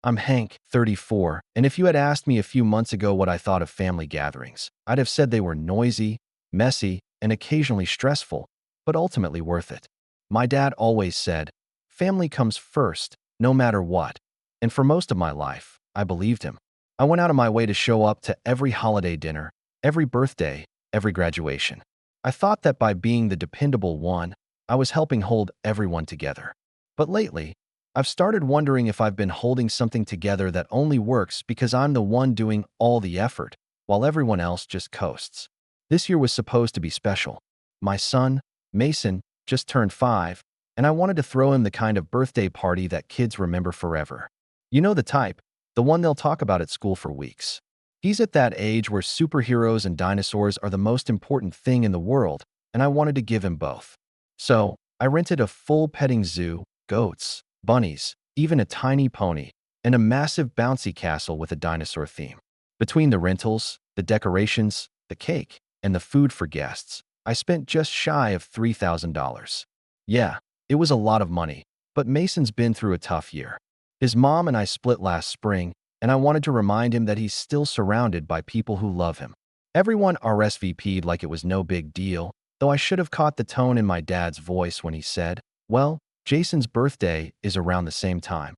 I'm Hank, 34, and if you had asked me a few months ago what I thought of family gatherings, I'd have said they were noisy, messy, and occasionally stressful, but ultimately worth it. My dad always said, family comes first, no matter what. And for most of my life, I believed him. I went out of my way to show up to every holiday dinner, every birthday, every graduation. I thought that by being the dependable one, I was helping hold everyone together. But lately, I've started wondering if I've been holding something together that only works because I'm the one doing all the effort, while everyone else just coasts. This year was supposed to be special. My son, Mason, just turned 5, and I wanted to throw him the kind of birthday party that kids remember forever. You know the type, the one they'll talk about at school for weeks. He's at that age where superheroes and dinosaurs are the most important thing in the world, and I wanted to give him both. So, I rented a full petting zoo, goats, bunnies, even a tiny pony, and a massive bouncy castle with a dinosaur theme. Between the rentals, the decorations, the cake, and the food for guests, I spent just shy of $3,000. Yeah, it was a lot of money, but Mason's been through a tough year. His mom and I split last spring, and I wanted to remind him that he's still surrounded by people who love him. Everyone RSVP'd like it was no big deal, though I should have caught the tone in my dad's voice when he said, well, Jason's birthday is around the same time.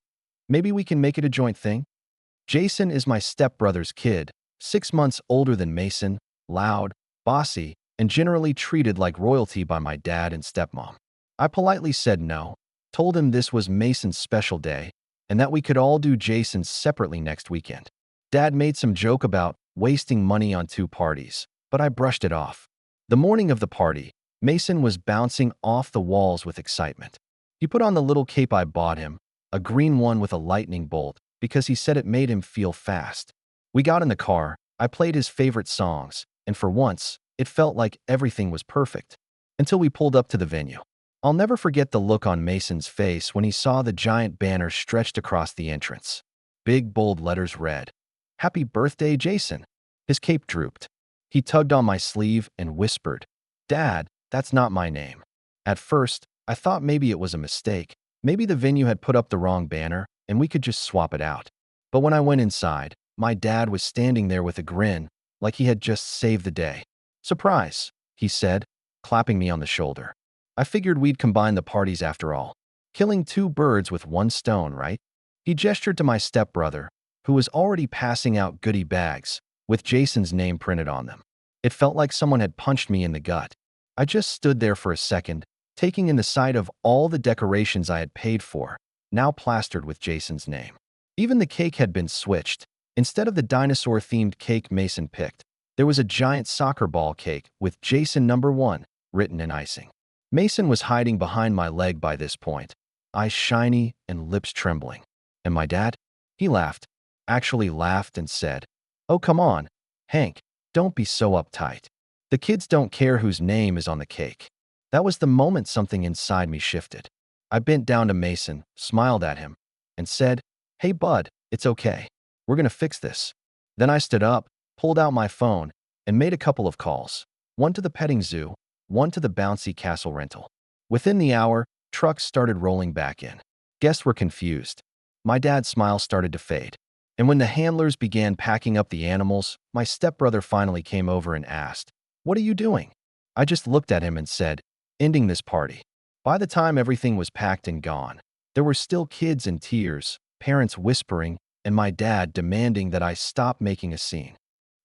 Maybe we can make it a joint thing? Jason is my stepbrother's kid, 6 months older than Mason, loud, bossy, and generally treated like royalty by my dad and stepmom. I politely said no, told him this was Mason's special day, and that we could all do Jason's separately next weekend. Dad made some joke about wasting money on 2 parties, but I brushed it off. The morning of the party, Mason was bouncing off the walls with excitement. He put on the little cape I bought him, a green one with a lightning bolt, because he said it made him feel fast. We got in the car, I played his favorite songs, and for once, it felt like everything was perfect. Until we pulled up to the venue. I'll never forget the look on Mason's face when he saw the giant banner stretched across the entrance. Big bold letters read, "Happy birthday, Jason." His cape drooped. He tugged on my sleeve and whispered, "Dad, that's not my name." At first, I thought maybe it was a mistake. Maybe the venue had put up the wrong banner and we could just swap it out. But when I went inside, my dad was standing there with a grin, like he had just saved the day. "Surprise," he said, clapping me on the shoulder. I figured we'd combine the parties after all. Killing 2 birds with 1 stone, right? He gestured to my stepbrother, who was already passing out goodie bags, with Jason's name printed on them. It felt like someone had punched me in the gut. I just stood there for a second, taking in the sight of all the decorations I had paid for, now plastered with Jason's name. Even the cake had been switched. Instead of the dinosaur-themed cake Mason picked, there was a giant soccer ball cake with Jason #1 written in icing. Mason was hiding behind my leg by this point, eyes shiny and lips trembling. And my dad? He laughed, actually laughed and said, "Oh, come on, Hank, don't be so uptight. The kids don't care whose name is on the cake." That was the moment something inside me shifted. I bent down to Mason, smiled at him, and said, "Hey, bud, it's okay. We're gonna fix this." Then I stood up, pulled out my phone, and made a couple of calls. One to the petting zoo, one to the bouncy castle rental. Within the hour, trucks started rolling back in. Guests were confused. My dad's smile started to fade. And when the handlers began packing up the animals, my stepbrother finally came over and asked, "What are you doing?" I just looked at him and said, "Ending this party." By the time everything was packed and gone, there were still kids in tears, parents whispering, and my dad demanding that I stop making a scene.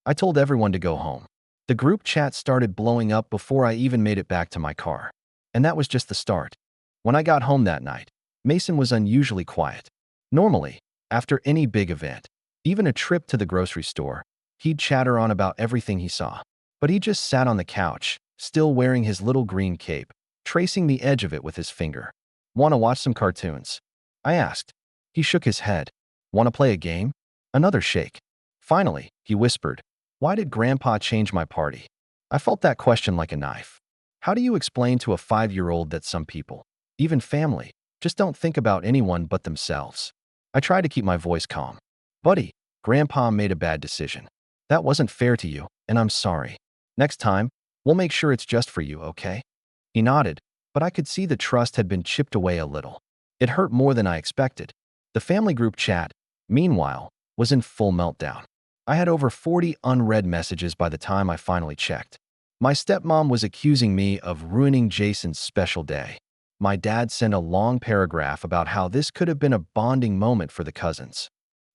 I told everyone to go home. The group chat started blowing up before I even made it back to my car. And that was just the start. When I got home that night, Mason was unusually quiet. Normally, after any big event, even a trip to the grocery store, he'd chatter on about everything he saw. But he just sat on the couch, still wearing his little green cape, tracing the edge of it with his finger. "Want to watch some cartoons?" I asked. He shook his head. "Want to play a game?" Another shake. Finally, he whispered, "Why did Grandpa change my party?" I felt that question like a knife. How do you explain to a 5-year-old that some people, even family, just don't think about anyone but themselves? I tried to keep my voice calm. "Buddy, Grandpa made a bad decision. That wasn't fair to you, and I'm sorry. Next time, we'll make sure it's just for you, okay?" He nodded, but I could see the trust had been chipped away a little. It hurt more than I expected. The family group chat, meanwhile, was in full meltdown. I had over 40 unread messages by the time I finally checked. My stepmom was accusing me of ruining Jason's special day. My dad sent a long paragraph about how this could have been a bonding moment for the cousins.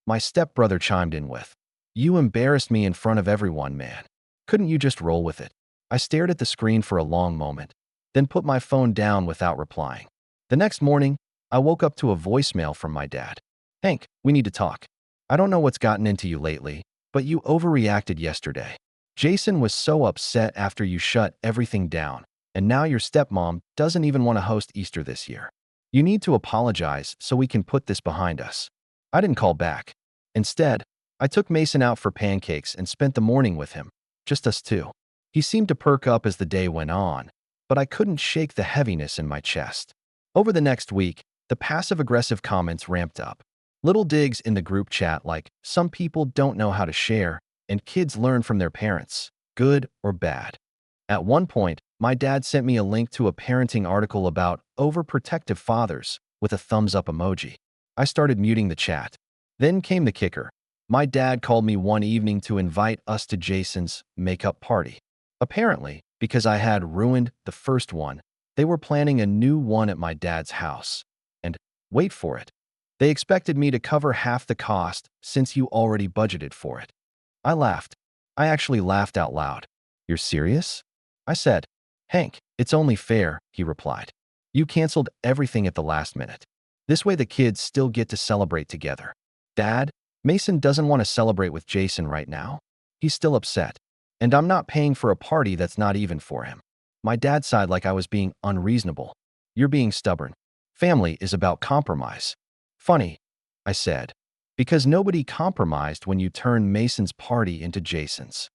My stepbrother chimed in with, "You embarrassed me in front of everyone, man. Couldn't you just roll with it?" I stared at the screen for a long moment, then put my phone down without replying. The next morning, I woke up to a voicemail from my dad. "Hank, we need to talk. I don't know what's gotten into you lately, but you overreacted yesterday. Jason was so upset after you shut everything down, and now your stepmom doesn't even want to host Easter this year. You need to apologize so we can put this behind us." I didn't call back. Instead, I took Mason out for pancakes and spent the morning with him, just us two. He seemed to perk up as the day went on, but I couldn't shake the heaviness in my chest. Over the next week, the passive-aggressive comments ramped up. Little digs in the group chat like, "Some people don't know how to share, and kids learn from their parents, good or bad." At one point, my dad sent me a link to a parenting article about overprotective fathers with a thumbs-up emoji. I started muting the chat. Then came the kicker. My dad called me one evening to invite us to Jason's makeup party. Apparently, because I had ruined the first one, they were planning a new one at my dad's house. And, wait for it, they expected me to cover half the cost since you already budgeted for it. I laughed. I actually laughed out loud. "You're serious?" I said. "Hank, it's only fair," he replied. "You canceled everything at the last minute. This way the kids still get to celebrate together." "Dad, Mason doesn't want to celebrate with Jason right now. He's still upset. And I'm not paying for a party that's not even for him." My dad sighed like I was being unreasonable. "You're being stubborn. Family is about compromise." "Funny," I said, "because nobody compromised when you turned Mason's party into Jason's."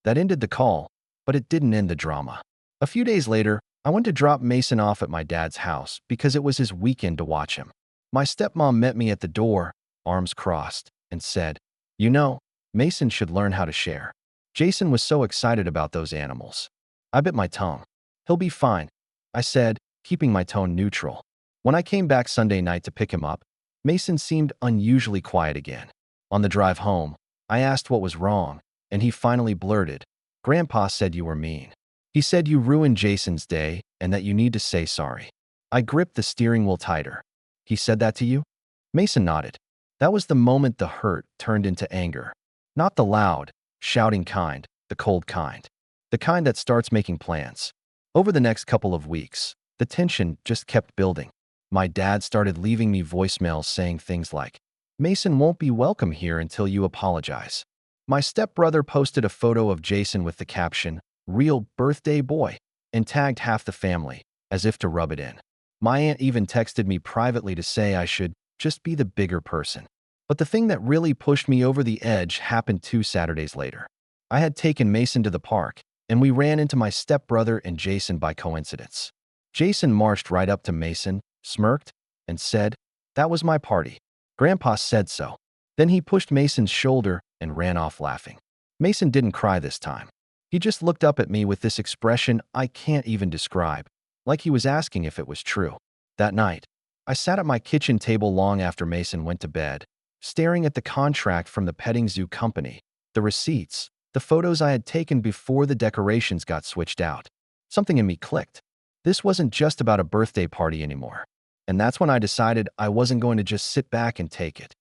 That ended the call, but it didn't end the drama. A few days later, I went to drop Mason off at my dad's house because it was his weekend to watch him. My stepmom met me at the door, arms crossed, and said, "You know, Mason should learn how to share. Jason was so excited about those animals." I bit my tongue. "He'll be fine," I said, keeping my tone neutral. When I came back Sunday night to pick him up, Mason seemed unusually quiet again. On the drive home, I asked what was wrong, and he finally blurted, "Grandpa said you were mean. He said you ruined Jason's day and that you need to say sorry." I gripped the steering wheel tighter. "He said that to you?" Mason nodded. That was the moment the hurt turned into anger. Not the loud, shouting kind, the cold kind. The kind that starts making plans. Over the next couple of weeks, the tension just kept building. My dad started leaving me voicemails saying things like, "Mason won't be welcome here until you apologize." My stepbrother posted a photo of Jason with the caption, "Real birthday boy," and tagged half the family, as if to rub it in. My aunt even texted me privately to say I should just be the bigger person. But the thing that really pushed me over the edge happened 2 Saturdays later. I had taken Mason to the park, and we ran into my stepbrother and Jason by coincidence. Jason marched right up to Mason, smirked, and said, "That was my party. Grandpa said so." Then he pushed Mason's shoulder and ran off laughing. Mason didn't cry this time. He just looked up at me with this expression I can't even describe, like he was asking if it was true. That night, I sat at my kitchen table long after Mason went to bed, staring at the contract from the petting zoo company, the receipts, the photos I had taken before the decorations got switched out. Something in me clicked. This wasn't just about a birthday party anymore. And that's when I decided I wasn't going to just sit back and take it.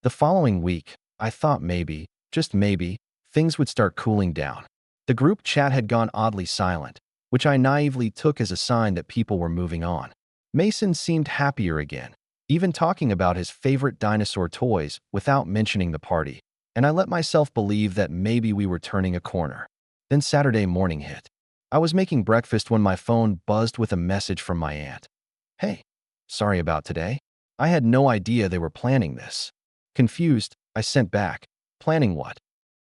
The following week, I thought maybe, just maybe, things would start cooling down. The group chat had gone oddly silent, which I naively took as a sign that people were moving on. Mason seemed happier again, even talking about his favorite dinosaur toys without mentioning the party, and I let myself believe that maybe we were turning a corner. Then Saturday morning hit. I was making breakfast when my phone buzzed with a message from my aunt. "Hey, sorry about today. I had no idea they were planning this." Confused, I sent back, "Planning what?"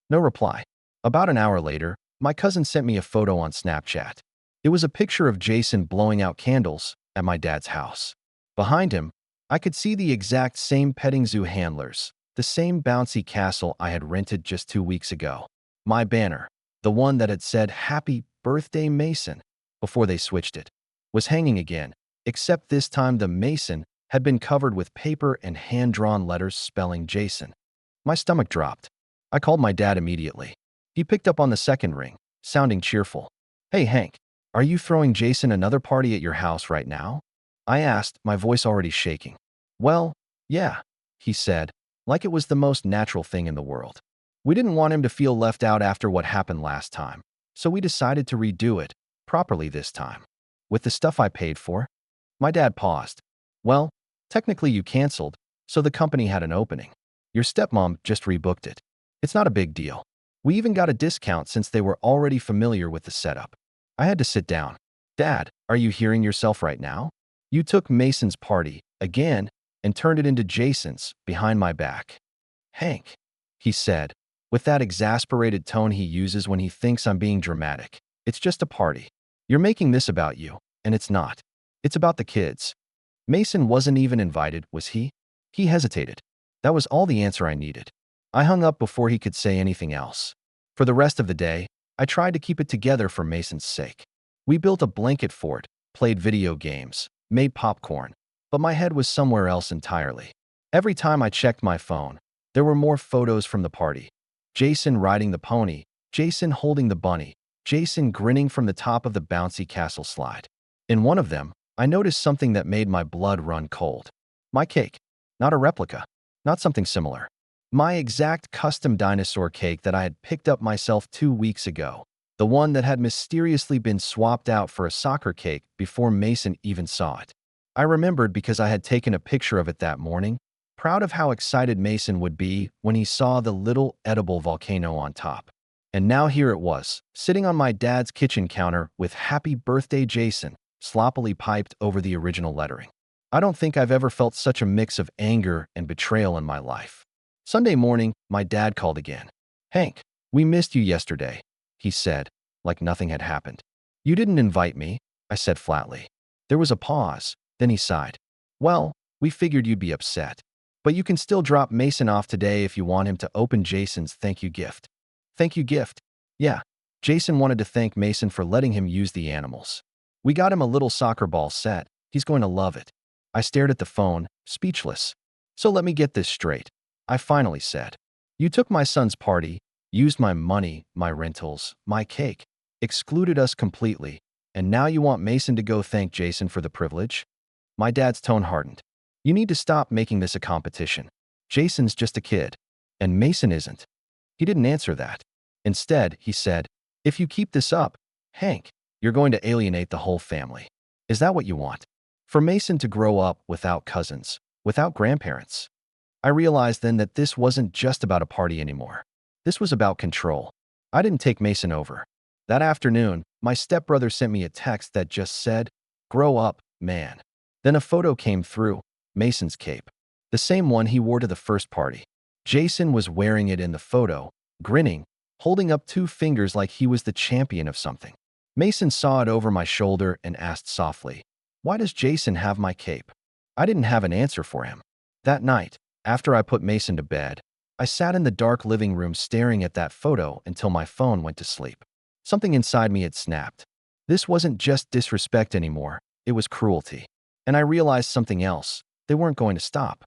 No reply. About an hour later, my cousin sent me a photo on Snapchat. It was a picture of Jason blowing out candles at my dad's house. Behind him, I could see the exact same petting zoo handlers, the same bouncy castle I had rented just 2 weeks ago. My banner, the one that had said "Happy Birthday Mason" before they switched it, was hanging again, except this time the Mason had been covered with paper and hand-drawn letters spelling Jason. My stomach dropped. I called my dad immediately. He picked up on the second ring, sounding cheerful. "Hey, Hank, are you throwing Jason another party at your house right now?" I asked, my voice already shaking. "Well, yeah," he said, like it was the most natural thing in the world. "We didn't want him to feel left out after what happened last time, so we decided to redo it, properly this time. With the stuff I paid for." My dad paused. "Well, technically you canceled, so the company had an opening. Your stepmom just rebooked it. It's not a big deal. We even got a discount since they were already familiar with the setup." I had to sit down. "Dad, are you hearing yourself right now? You took Mason's party, again, and turned it into Jason's, behind my back." "Hank," he said, with that exasperated tone he uses when he thinks I'm being dramatic. "It's just a party. You're making this about you, and it's not. It's about the kids." Mason wasn't even invited, was he? He hesitated. That was all the answer I needed. I hung up before he could say anything else. For the rest of the day, I tried to keep it together for Mason's sake. We built a blanket fort, played video games, made popcorn, but my head was somewhere else entirely. Every time I checked my phone, there were more photos from the party. Jason riding the pony, Jason holding the bunny, Jason grinning from the top of the bouncy castle slide. In one of them, I noticed something that made my blood run cold. My cake. Not a replica. Not something similar. My exact custom dinosaur cake that I had picked up myself 2 weeks ago. The one that had mysteriously been swapped out for a soccer cake before Mason even saw it. I remembered because I had taken a picture of it that morning, proud of how excited Mason would be when he saw the little edible volcano on top. And now here it was, sitting on my dad's kitchen counter with "Happy Birthday, Jason" sloppily piped over the original lettering. I don't think I've ever felt such a mix of anger and betrayal in my life. Sunday morning, my dad called again. "Hank, we missed you yesterday," he said, like nothing had happened. "You didn't invite me," I said flatly. There was a pause, then he sighed. "Well, we figured you'd be upset. But you can still drop Mason off today if you want him to open Jason's thank you gift." "Thank you gift?" "Yeah. Jason wanted to thank Mason for letting him use the animals. We got him a little soccer ball set. He's going to love it." I stared at the phone, speechless. "So let me get this straight," I finally said. "You took my son's party, used my money, my rentals, my cake, excluded us completely, and now you want Mason to go thank Jason for the privilege?" My dad's tone hardened. "You need to stop making this a competition. Jason's just a kid, and Mason isn't." He didn't answer that. Instead, he said, "If you keep this up, Hank, you're going to alienate the whole family. Is that what you want? For Mason to grow up without cousins, without grandparents?" I realized then that this wasn't just about a party anymore. This was about control. I didn't take Mason over. That afternoon, my stepbrother sent me a text that just said, "Grow up, man." Then a photo came through, Mason's cape. The same one he wore to the first party. Jason was wearing it in the photo, grinning, holding up 2 fingers like he was the champion of something. Mason saw it over my shoulder and asked softly, "Why does Jason have my cape?" I didn't have an answer for him. That night, after I put Mason to bed, I sat in the dark living room staring at that photo until my phone went to sleep. Something inside me had snapped. This wasn't just disrespect anymore, it was cruelty. And I realized something else. They weren't going to stop.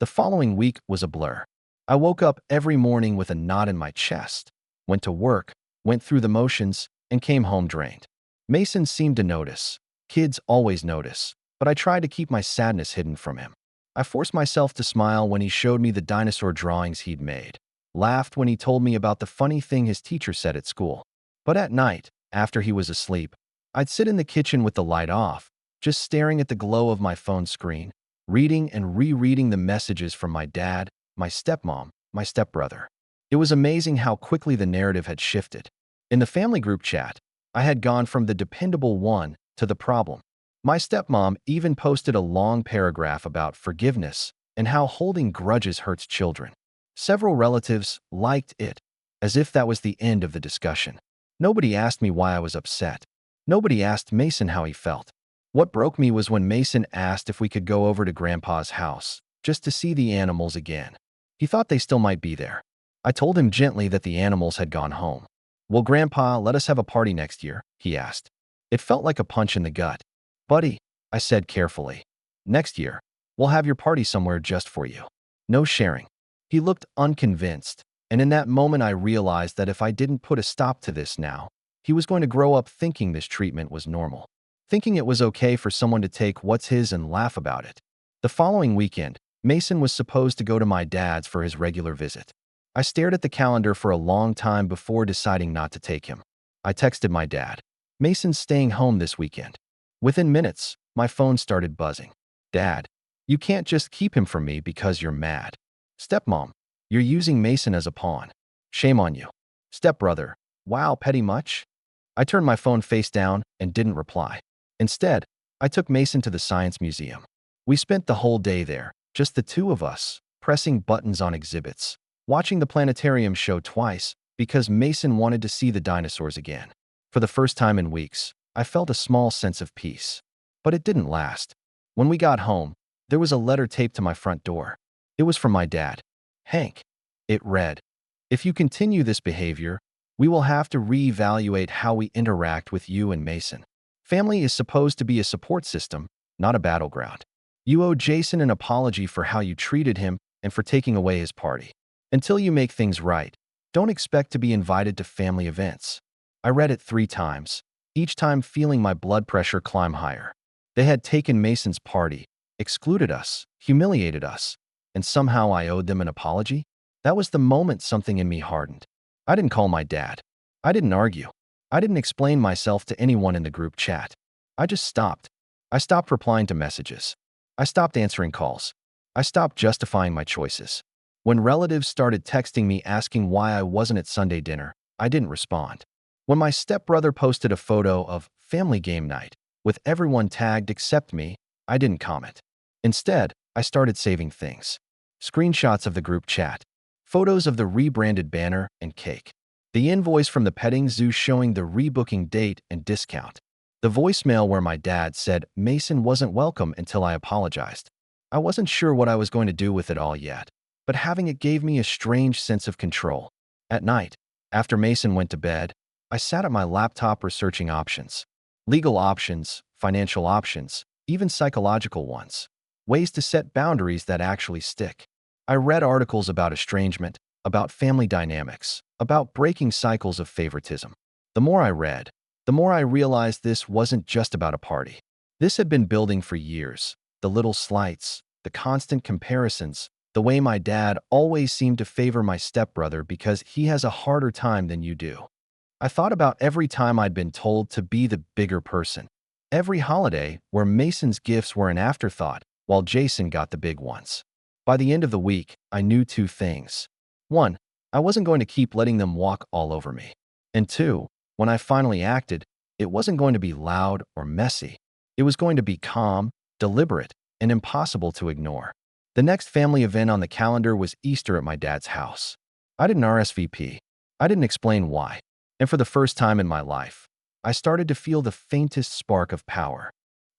The following week was a blur. I woke up every morning with a knot in my chest, went to work, went through the motions, and came home drained. Mason seemed to notice. Kids always notice, but I tried to keep my sadness hidden from him. I forced myself to smile when he showed me the dinosaur drawings he'd made, laughed when he told me about the funny thing his teacher said at school. But at night, after he was asleep, I'd sit in the kitchen with the light off, just staring at the glow of my phone screen, reading and rereading the messages from my dad, my stepmom, my stepbrother. It was amazing how quickly the narrative had shifted. In the family group chat, I had gone from the dependable one to the problem. My stepmom even posted a long paragraph about forgiveness and how holding grudges hurts children. Several relatives liked it, as if that was the end of the discussion. Nobody asked me why I was upset. Nobody asked Mason how he felt. What broke me was when Mason asked if we could go over to Grandpa's house, just to see the animals again. He thought they still might be there. I told him gently that the animals had gone home. "Will Grandpa let us have a party next year?" he asked. It felt like a punch in the gut. "Buddy," I said carefully, "next year, we'll have your party somewhere just for you. No sharing." He looked unconvinced, and in that moment I realized that if I didn't put a stop to this now, he was going to grow up thinking this treatment was normal, thinking it was okay for someone to take what's his and laugh about it. The following weekend, Mason was supposed to go to my dad's for his regular visit. I stared at the calendar for a long time before deciding not to take him. I texted my dad, "Mason's staying home this weekend." Within minutes, my phone started buzzing. "Dad, you can't just keep him from me because you're mad." "Stepmom, you're using Mason as a pawn. Shame on you." "Stepbrother, wow, petty much?" I turned my phone face down and didn't reply. Instead, I took Mason to the Science Museum. We spent the whole day there, just the two of us, pressing buttons on exhibits, watching the planetarium show twice because Mason wanted to see the dinosaurs again. For the first time in weeks, I felt a small sense of peace. But it didn't last. When we got home, there was a letter taped to my front door. It was from my dad, Hank. It read, "If you continue this behavior, we will have to reevaluate how we interact with you and Mason. Family is supposed to be a support system, not a battleground. You owe Jason an apology for how you treated him and for taking away his party. Until you make things right, don't expect to be invited to family events." I read it 3 times, each time feeling my blood pressure climb higher. They had taken Mason's party, excluded us, humiliated us, and somehow I owed them an apology? That was the moment something in me hardened. I didn't call my dad. I didn't argue. I didn't explain myself to anyone in the group chat. I just stopped. I stopped replying to messages. I stopped answering calls. I stopped justifying my choices. When relatives started texting me asking why I wasn't at Sunday dinner, I didn't respond. When my stepbrother posted a photo of family game night with everyone tagged except me, I didn't comment. Instead, I started saving things. Screenshots of the group chat, photos of the rebranded banner and cake, the invoice from the petting zoo showing the rebooking date and discount, the voicemail where my dad said Mason wasn't welcome until I apologized. I wasn't sure what I was going to do with it all yet, but having it gave me a strange sense of control. At night, after Mason went to bed, I sat at my laptop researching options. Legal options, financial options, even psychological ones. Ways to set boundaries that actually stick. I read articles about estrangement, about family dynamics, about breaking cycles of favoritism. The more I read, the more I realized this wasn't just about a party. This had been building for years. The little slights, the constant comparisons, the way my dad always seemed to favor my stepbrother because he has a harder time than you do. I thought about every time I'd been told to be the bigger person. Every holiday where Mason's gifts were an afterthought, while Jason got the big ones. By the end of the week, I knew 2 things. 1, I wasn't going to keep letting them walk all over me. And 2, when I finally acted, it wasn't going to be loud or messy. It was going to be calm, deliberate, and impossible to ignore. The next family event on the calendar was Easter at my dad's house. I didn't RSVP. I didn't explain why. And for the first time in my life, I started to feel the faintest spark of power.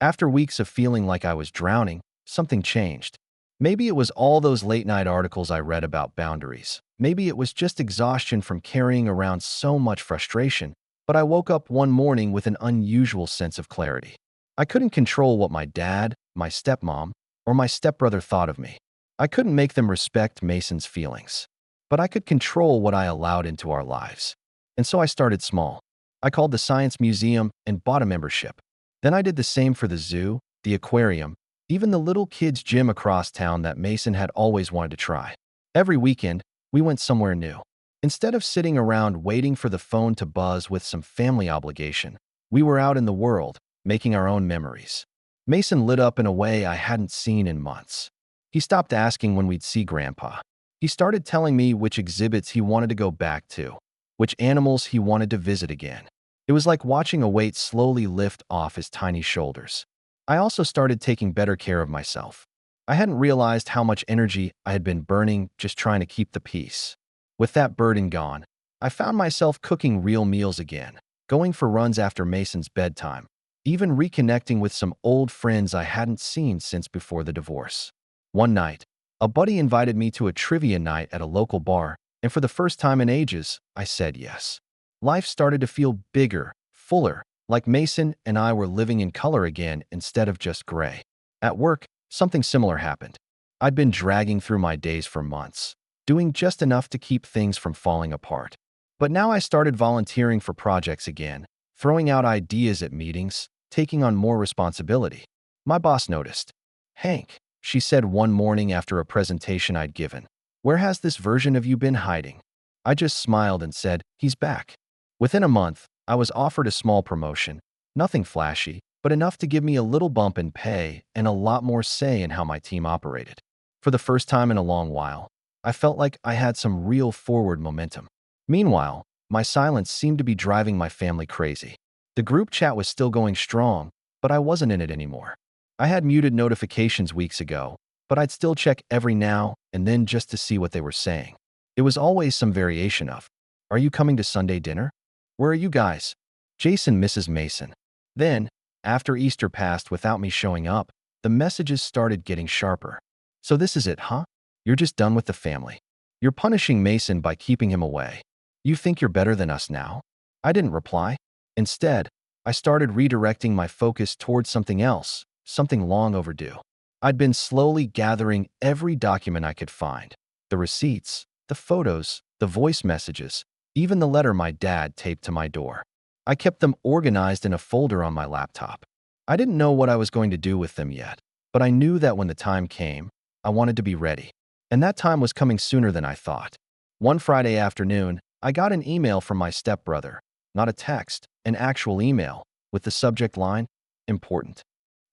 After weeks of feeling like I was drowning, something changed. Maybe it was all those late-night articles I read about boundaries. Maybe it was just exhaustion from carrying around so much frustration, but I woke up one morning with an unusual sense of clarity. I couldn't control what my dad, my stepmom, or my stepbrother thought of me. I couldn't make them respect Mason's feelings. But I could control what I allowed into our lives. And so I started small. I called the Science Museum and bought a membership. Then I did the same for the zoo, the aquarium, even the little kids' gym across town that Mason had always wanted to try. Every weekend, we went somewhere new. Instead of sitting around waiting for the phone to buzz with some family obligation, we were out in the world, making our own memories. Mason lit up in a way I hadn't seen in months. He stopped asking when we'd see Grandpa. He started telling me which exhibits he wanted to go back to, which animals he wanted to visit again. It was like watching a weight slowly lift off his tiny shoulders. I also started taking better care of myself. I hadn't realized how much energy I had been burning just trying to keep the peace. With that burden gone, I found myself cooking real meals again, going for runs after Mason's bedtime, even reconnecting with some old friends I hadn't seen since before the divorce. One night, a buddy invited me to a trivia night at a local bar, and for the first time in ages, I said yes. Life started to feel bigger, fuller, like Mason and I were living in color again instead of just gray. At work, something similar happened. I'd been dragging through my days for months. doing just enough to keep things from falling apart. But now I started volunteering for projects again, throwing out ideas at meetings, taking on more responsibility. My boss noticed. "Hank," she said one morning after a presentation I'd given, "where has this version of you been hiding?" I just smiled and said, "He's back." Within a month, I was offered a small promotion, nothing flashy, but enough to give me a little bump in pay and a lot more say in how my team operated. For the first time in a long while, I felt like I had some real forward momentum. Meanwhile, my silence seemed to be driving my family crazy. The group chat was still going strong, but I wasn't in it anymore. I had muted notifications weeks ago, but I'd still check every now and then just to see what they were saying. It was always some variation of, "Are you coming to Sunday dinner? Where are you guys? Jason misses Mason." Then, after Easter passed without me showing up, the messages started getting sharper. "So this is it, huh? You're just done with the family. You're punishing Mason by keeping him away. You think you're better than us now?" I didn't reply. Instead, I started redirecting my focus towards something else, something long overdue. I'd been slowly gathering every document I could find. The receipts, the photos, the voice messages, even the letter my dad taped to my door. I kept them organized in a folder on my laptop. I didn't know what I was going to do with them yet, but I knew that when the time came, I wanted to be ready. And that time was coming sooner than I thought. One Friday afternoon, I got an email from my stepbrother. Not a text, an actual email, with the subject line, "Important."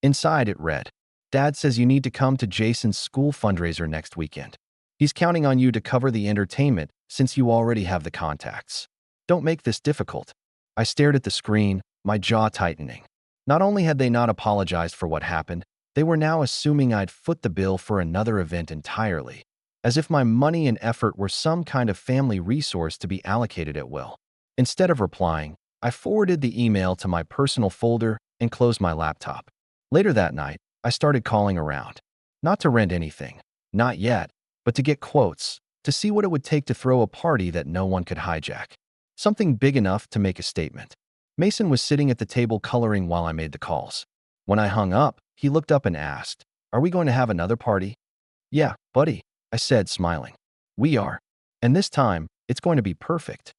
Inside it read, "Dad says you need to come to Jason's school fundraiser next weekend. He's counting on you to cover the entertainment since you already have the contacts. Don't make this difficult." I stared at the screen, my jaw tightening. Not only had they not apologized for what happened, they were now assuming I'd foot the bill for another event entirely, as if my money and effort were some kind of family resource to be allocated at will. Instead of replying, I forwarded the email to my personal folder and closed my laptop. Later that night, I started calling around. Not to rent anything, not yet, but to get quotes, to see what it would take to throw a party that no one could hijack. Something big enough to make a statement. Mason was sitting at the table coloring while I made the calls. When I hung up, he looked up and asked, "Are we going to have another party?" "Yeah, buddy," I said, smiling. "We are. And this time, it's going to be perfect."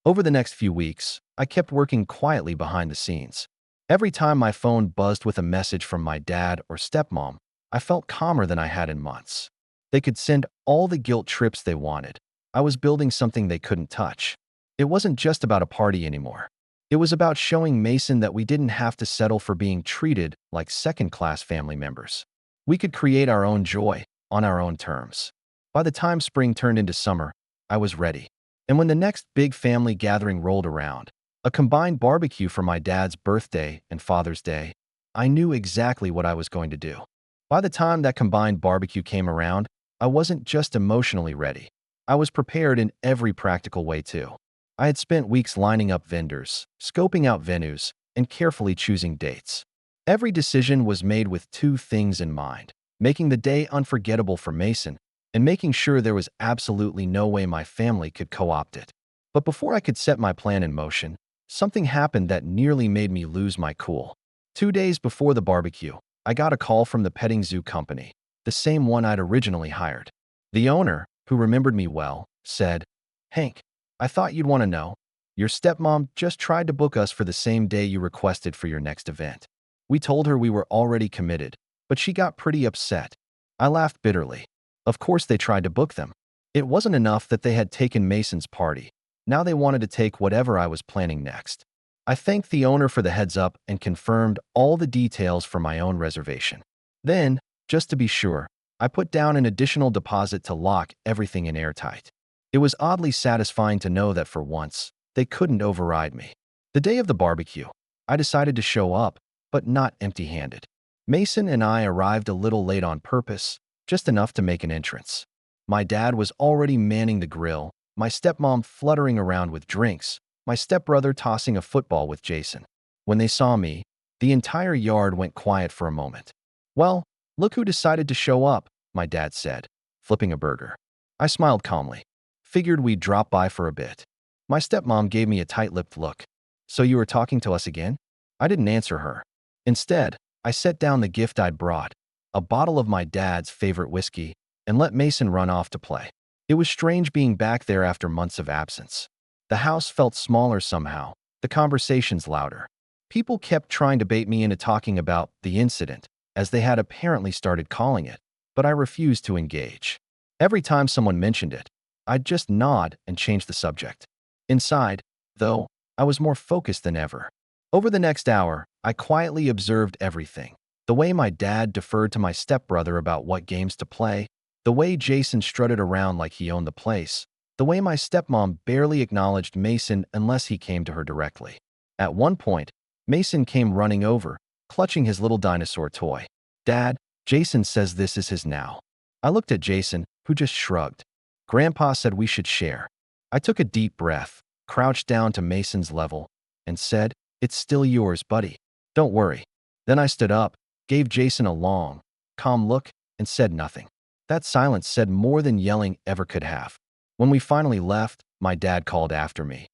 Over the next few weeks, I kept working quietly behind the scenes. Every time my phone buzzed with a message from my dad or stepmom, I felt calmer than I had in months. They could send all the guilt trips they wanted. I was building something they couldn't touch. It wasn't just about a party anymore. It was about showing Mason that we didn't have to settle for being treated like second-class family members. We could create our own joy on our own terms. By the time spring turned into summer, I was ready. And when the next big family gathering rolled around, a combined barbecue for my dad's birthday and Father's Day, I knew exactly what I was going to do. By the time that combined barbecue came around, I wasn't just emotionally ready. I was prepared in every practical way too. I had spent weeks lining up vendors, scoping out venues, and carefully choosing dates. Every decision was made with two things in mind: making the day unforgettable for Mason and making sure there was absolutely no way my family could co-opt it. But before I could set my plan in motion, something happened that nearly made me lose my cool. 2 days before the barbecue, I got a call from the petting zoo company, the same one I'd originally hired. The owner, who remembered me well, said, "Hank, I thought you'd want to know. Your stepmom just tried to book us for the same day you requested for your next event. We told her we were already committed, but she got pretty upset." I laughed bitterly. Of course they tried to book them. It wasn't enough that they had taken Mason's party. Now they wanted to take whatever I was planning next. I thanked the owner for the heads up and confirmed all the details for my own reservation. Then, just to be sure, I put down an additional deposit to lock everything in airtight. It was oddly satisfying to know that for once, they couldn't override me. The day of the barbecue, I decided to show up, but not empty-handed. Mason and I arrived a little late on purpose, just enough to make an entrance. My dad was already manning the grill, my stepmom fluttering around with drinks, my stepbrother tossing a football with Jason. When they saw me, the entire yard went quiet for a moment. "Well, look who decided to show up," my dad said, flipping a burger. I smiled calmly. Figured we'd drop by for a bit. My stepmom gave me a tight-lipped look. "So you were talking to us again?" I didn't answer her. Instead, I set down the gift I'd brought, a bottle of my dad's favorite whiskey, and let Mason run off to play. It was strange being back there after months of absence. The house felt smaller somehow, the conversations louder. People kept trying to bait me into talking about the incident, as they had apparently started calling it, but I refused to engage. Every time someone mentioned it, I'd just nod and change the subject. Inside, though, I was more focused than ever. Over the next hour, I quietly observed everything. The way my dad deferred to my stepbrother about what games to play, the way Jason strutted around like he owned the place, the way my stepmom barely acknowledged Mason unless he came to her directly. At one point, Mason came running over, clutching his little dinosaur toy. "Dad, Jason says this is his now." I looked at Jason, who just shrugged. "Grandpa said we should share." I took a deep breath, crouched down to Mason's level, and said, "It's still yours, buddy. Don't worry." Then I stood up, gave Jason a long, calm look, and said nothing. That silence said more than yelling ever could have. When we finally left, my dad called after me.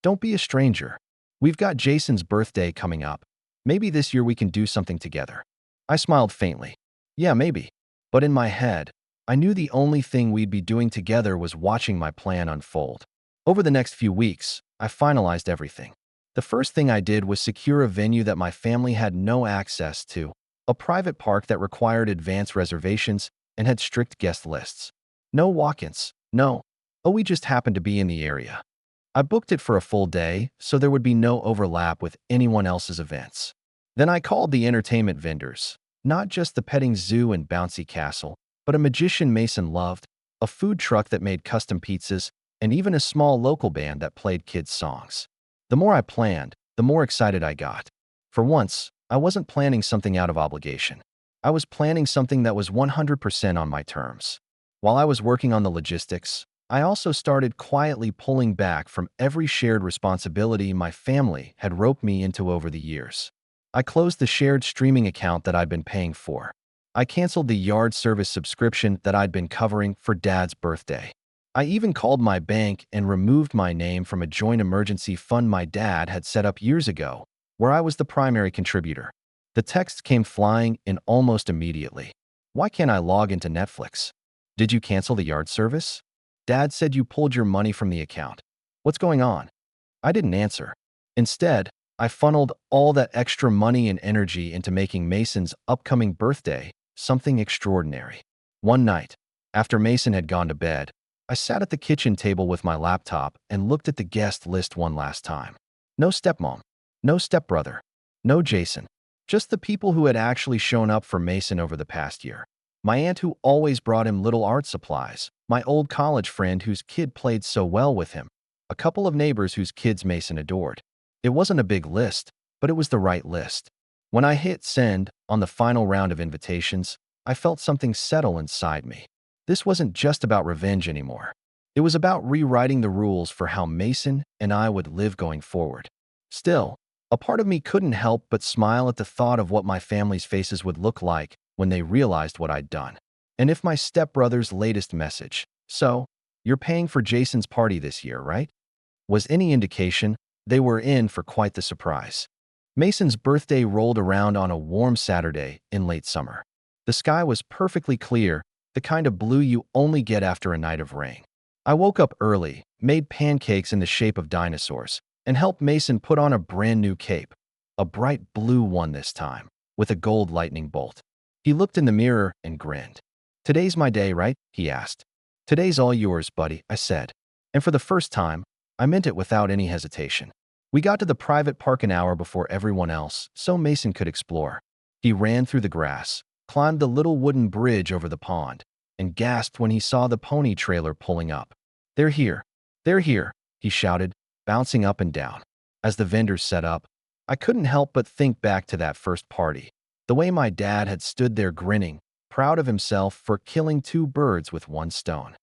"Don't be a stranger. We've got Jason's birthday coming up. Maybe this year we can do something together." I smiled faintly. "Yeah, maybe." But in my head, I knew the only thing we'd be doing together was watching my plan unfold. Over the next few weeks, I finalized everything. The first thing I did was secure a venue that my family had no access to, a private park that required advance reservations and had strict guest lists. No walk-ins, no. Oh, we just happened to be in the area. I booked it for a full day, so there would be no overlap with anyone else's events. Then I called the entertainment vendors, not just the petting zoo and bouncy castle, but a magician Mason loved, a food truck that made custom pizzas, and even a small local band that played kids' songs. The more I planned, the more excited I got. For once, I wasn't planning something out of obligation. I was planning something that was 100% on my terms. While I was working on the logistics, I also started quietly pulling back from every shared responsibility my family had roped me into over the years. I closed the shared streaming account that I'd been paying for. I canceled the yard service subscription that I'd been covering for Dad's birthday. I even called my bank and removed my name from a joint emergency fund my dad had set up years ago, where I was the primary contributor. The text came flying in almost immediately. "Why can't I log into Netflix? Did you cancel the yard service? Dad said you pulled your money from the account. What's going on?" I didn't answer. Instead, I funneled all that extra money and energy into making Mason's upcoming birthday something extraordinary. One night, after Mason had gone to bed, I sat at the kitchen table with my laptop and looked at the guest list one last time. No stepmom, no stepbrother, no Jason. Just the people who had actually shown up for Mason over the past year. My aunt who always brought him little art supplies, my old college friend whose kid played so well with him, a couple of neighbors whose kids Mason adored. It wasn't a big list, but it was the right list. When I hit send on the final round of invitations, I felt something settle inside me. This wasn't just about revenge anymore. It was about rewriting the rules for how Mason and I would live going forward. Still, a part of me couldn't help but smile at the thought of what my family's faces would look like when they realized what I'd done. And if my stepbrother's latest message, "So, you're paying for Jason's party this year, right?" was any indication, they were in for quite the surprise. Mason's birthday rolled around on a warm Saturday in late summer. The sky was perfectly clear, the kind of blue you only get after a night of rain. I woke up early, made pancakes in the shape of dinosaurs, and helped Mason put on a brand new cape, a bright blue one this time, with a gold lightning bolt. He looked in the mirror and grinned. "Today's my day, right?" he asked. "Today's all yours, buddy," I said. And for the first time, I meant it without any hesitation. We got to the private park an hour before everyone else, so Mason could explore. He ran through the grass, climbed the little wooden bridge over the pond, and gasped when he saw the pony trailer pulling up. "They're here! They're here!" he shouted, bouncing up and down. As the vendors set up, I couldn't help but think back to that first party, the way my dad had stood there grinning, proud of himself for killing two birds with one stone.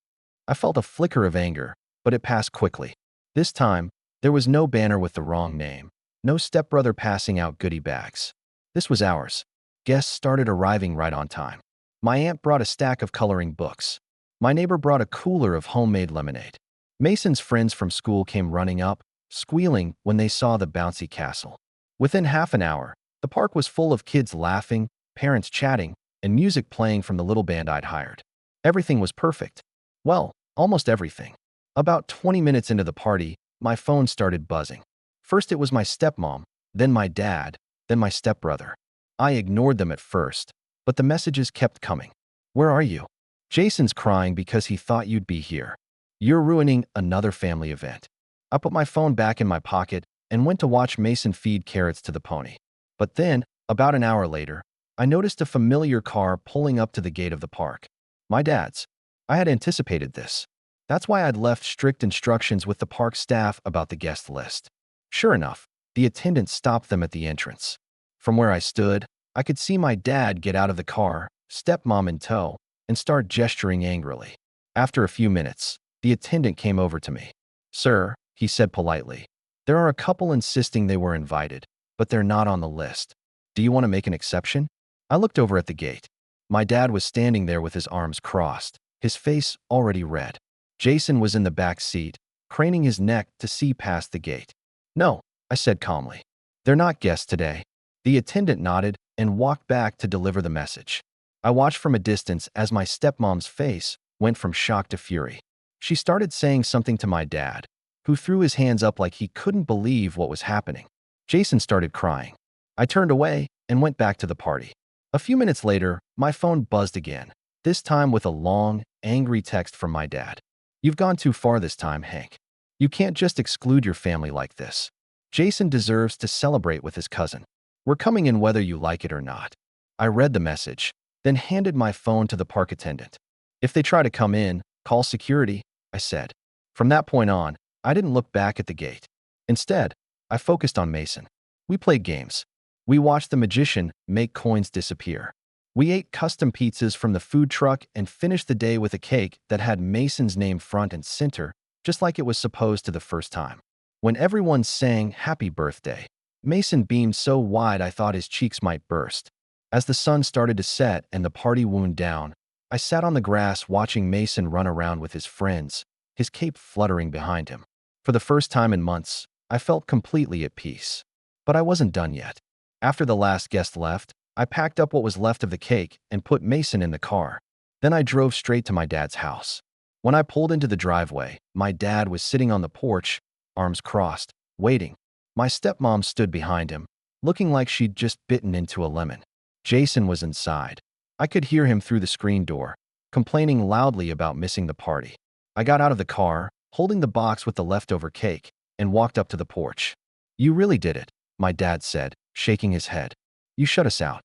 I felt a flicker of anger, but it passed quickly. This time, there was no banner with the wrong name, no stepbrother passing out goodie bags. This was ours. Guests started arriving right on time. My aunt brought a stack of coloring books. My neighbor brought a cooler of homemade lemonade. Mason's friends from school came running up, squealing when they saw the bouncy castle. Within half an hour, the park was full of kids laughing, parents chatting, and music playing from the little band I'd hired. Everything was perfect. Well, Almost everything. About 20 minutes into the party, my phone started buzzing. First it was my stepmom, then my dad, then my stepbrother. I ignored them at first, but the messages kept coming. Where are you? Jason's crying because he thought you'd be here. You're ruining another family event. I put my phone back in my pocket and went to watch Mason feed carrots to the pony. But then, about an hour later, I noticed a familiar car pulling up to the gate of the park. My dad's. I had anticipated this. That's why I'd left strict instructions with the park staff about the guest list. Sure enough, the attendant stopped them at the entrance. From where I stood, I could see my dad get out of the car, stepmom in tow, and start gesturing angrily. After a few minutes, the attendant came over to me. "Sir," he said politely, "there are a couple insisting they were invited, but they're not on the list. Do you want to make an exception?" I looked over at the gate. My dad was standing there with his arms crossed, his face already red. Jason was in the back seat, craning his neck to see past the gate. "No," I said calmly. "They're not guests today." The attendant nodded and walked back to deliver the message. I watched from a distance as my stepmom's face went from shock to fury. She started saying something to my dad, who threw his hands up like he couldn't believe what was happening. Jason started crying. I turned away and went back to the party. A few minutes later, my phone buzzed again, this time with a long, angry text from my dad. "You've gone too far this time, Hank. You can't just exclude your family like this. Jason deserves to celebrate with his cousin. We're coming in whether you like it or not." I read the message, then handed my phone to the park attendant. "If they try to come in, call security," I said. From that point on, I didn't look back at the gate. Instead, I focused on Mason. We played games. We watched the magician make coins disappear. We ate custom pizzas from the food truck and finished the day with a cake that had Mason's name front and center, just like it was supposed to the first time. When everyone sang happy birthday, Mason beamed so wide I thought his cheeks might burst. As the sun started to set and the party wound down, I sat on the grass watching Mason run around with his friends, his cape fluttering behind him. For the first time in months, I felt completely at peace. But I wasn't done yet. After the last guest left, I packed up what was left of the cake and put Mason in the car. Then I drove straight to my dad's house. When I pulled into the driveway, my dad was sitting on the porch, arms crossed, waiting. My stepmom stood behind him, looking like she'd just bitten into a lemon. Jason was inside. I could hear him through the screen door, complaining loudly about missing the party. I got out of the car, holding the box with the leftover cake, and walked up to the porch. "You really did it," my dad said, shaking his head. "You shut us out."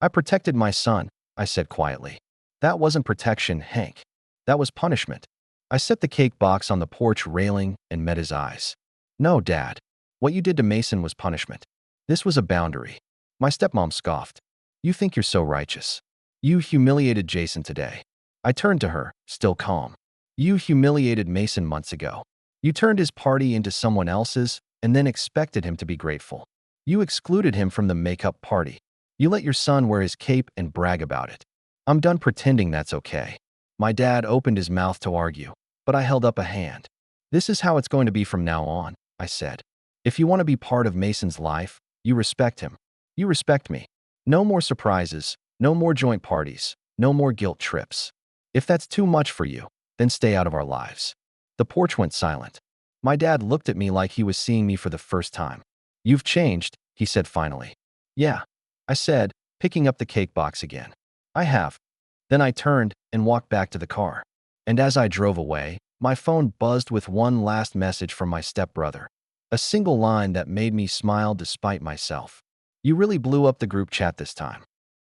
"I protected my son," I said quietly. "That wasn't protection, Hank. That was punishment." I set the cake box on the porch railing and met his eyes. "No, Dad. What you did to Mason was punishment. This was a boundary." My stepmom scoffed. "You think you're so righteous. You humiliated Jason today." I turned to her, still calm. "You humiliated Mason months ago. You turned his party into someone else's and then expected him to be grateful. You excluded him from the makeup party. You let your son wear his cape and brag about it. I'm done pretending that's okay." My dad opened his mouth to argue, but I held up a hand. "This is how it's going to be from now on," I said. "If you want to be part of Mason's life, you respect him. You respect me. No more surprises, no more joint parties, no more guilt trips. If that's too much for you, then stay out of our lives." The porch went silent. My dad looked at me like he was seeing me for the first time. "You've changed," he said finally. "Yeah," I said, picking up the cake box again. "I have." Then I turned and walked back to the car. And as I drove away, my phone buzzed with one last message from my stepbrother. A single line that made me smile despite myself. "You really blew up the group chat this time."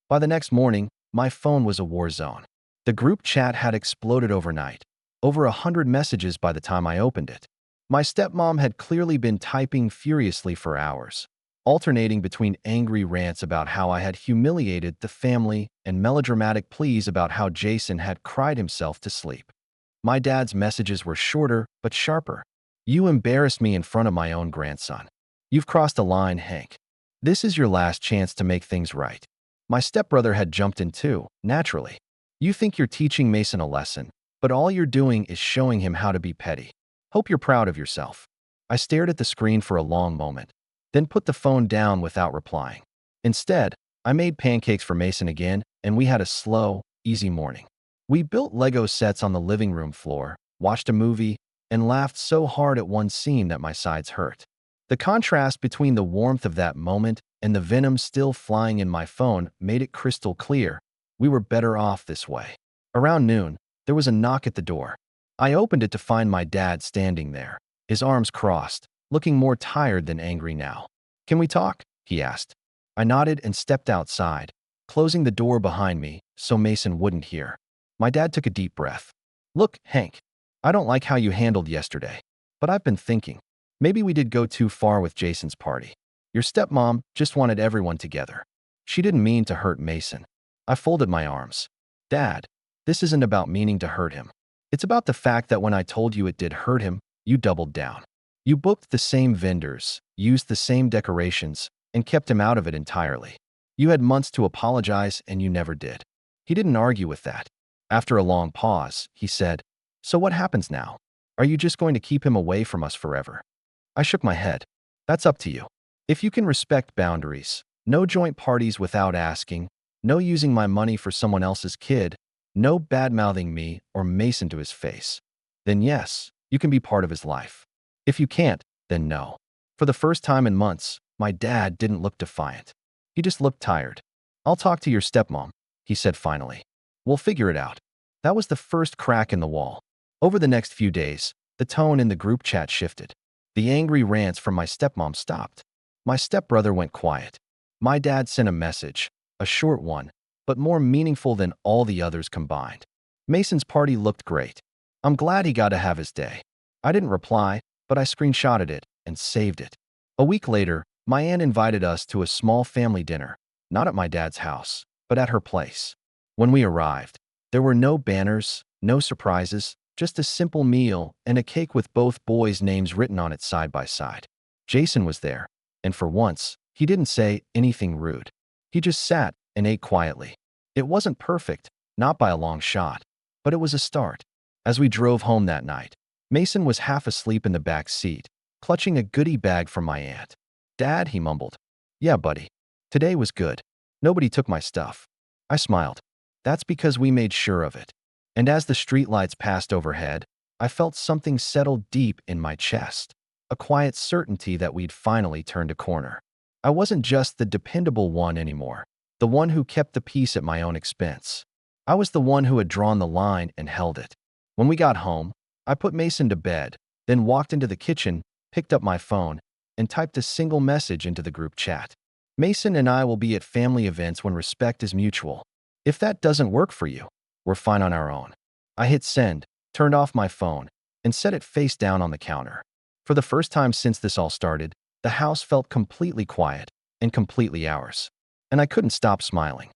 By the next morning, my phone was a war zone. The group chat had exploded overnight. Over 100 messages by the time I opened it. My stepmom had clearly been typing furiously for hours, alternating between angry rants about how I had humiliated the family and melodramatic pleas about how Jason had cried himself to sleep. My dad's messages were shorter but sharper. "You embarrassed me in front of my own grandson. You've crossed a line, Hank. This is your last chance to make things right." My stepbrother had jumped in too, naturally. "You think you're teaching Mason a lesson, but all you're doing is showing him how to be petty. Hope you're proud of yourself." I stared at the screen for a long moment, then put the phone down without replying. Instead, I made pancakes for Mason again, and we had a slow, easy morning. We built Lego sets on the living room floor, watched a movie, and laughed so hard at one scene that my sides hurt. The contrast between the warmth of that moment and the venom still flying in my phone made it crystal clear. We were better off this way. Around noon, there was a knock at the door. I opened it to find my dad standing there, his arms crossed, looking more tired than angry now. "Can we talk?" he asked. I nodded and stepped outside, closing the door behind me so Mason wouldn't hear. My dad took a deep breath. "Look, Hank, I don't like how you handled yesterday, but I've been thinking, maybe we did go too far with Jason's party. Your stepmom just wanted everyone together. She didn't mean to hurt Mason." I folded my arms. "Dad, this isn't about meaning to hurt him. It's about the fact that when I told you it did hurt him, you doubled down. You booked the same vendors, used the same decorations, and kept him out of it entirely. You had months to apologize, and you never did." He didn't argue with that. After a long pause, he said, "So what happens now? Are you just going to keep him away from us forever?" I shook my head. "That's up to you. If you can respect boundaries, no joint parties without asking, no using my money for someone else's kid, no bad-mouthing me or Mason to his face, then yes, you can be part of his life. If you can't, then no." For the first time in months, my dad didn't look defiant. He just looked tired. "I'll talk to your stepmom," he said finally. "We'll figure it out." That was the first crack in the wall. Over the next few days, the tone in the group chat shifted. The angry rants from my stepmom stopped. My stepbrother went quiet. My dad sent a message, a short one, but more meaningful than all the others combined. "Mason's party looked great. I'm glad he got to have his day." I didn't reply, but I screenshotted it and saved it. A week later, my aunt invited us to a small family dinner, not at my dad's house, but at her place. When we arrived, there were no banners, no surprises, just a simple meal and a cake with both boys' names written on it side by side. Jason was there, and for once, he didn't say anything rude. He just sat and ate quietly. It wasn't perfect, not by a long shot, but it was a start. As we drove home that night, Mason was half asleep in the back seat, clutching a goodie bag from my aunt. "Dad," he mumbled. "Yeah, buddy. Today was good. Nobody took my stuff." I smiled. "That's because we made sure of it." And as the streetlights passed overhead, I felt something settle deep in my chest, a quiet certainty that we'd finally turned a corner. I wasn't just the dependable one anymore, the one who kept the peace at my own expense. I was the one who had drawn the line and held it. When we got home, I put Mason to bed, then walked into the kitchen, picked up my phone, and typed a single message into the group chat. "Mason and I will be at family events when respect is mutual. If that doesn't work for you, we're fine on our own." I hit send, turned off my phone, and set it face down on the counter. For the first time since this all started, the house felt completely quiet and completely ours. And I couldn't stop smiling.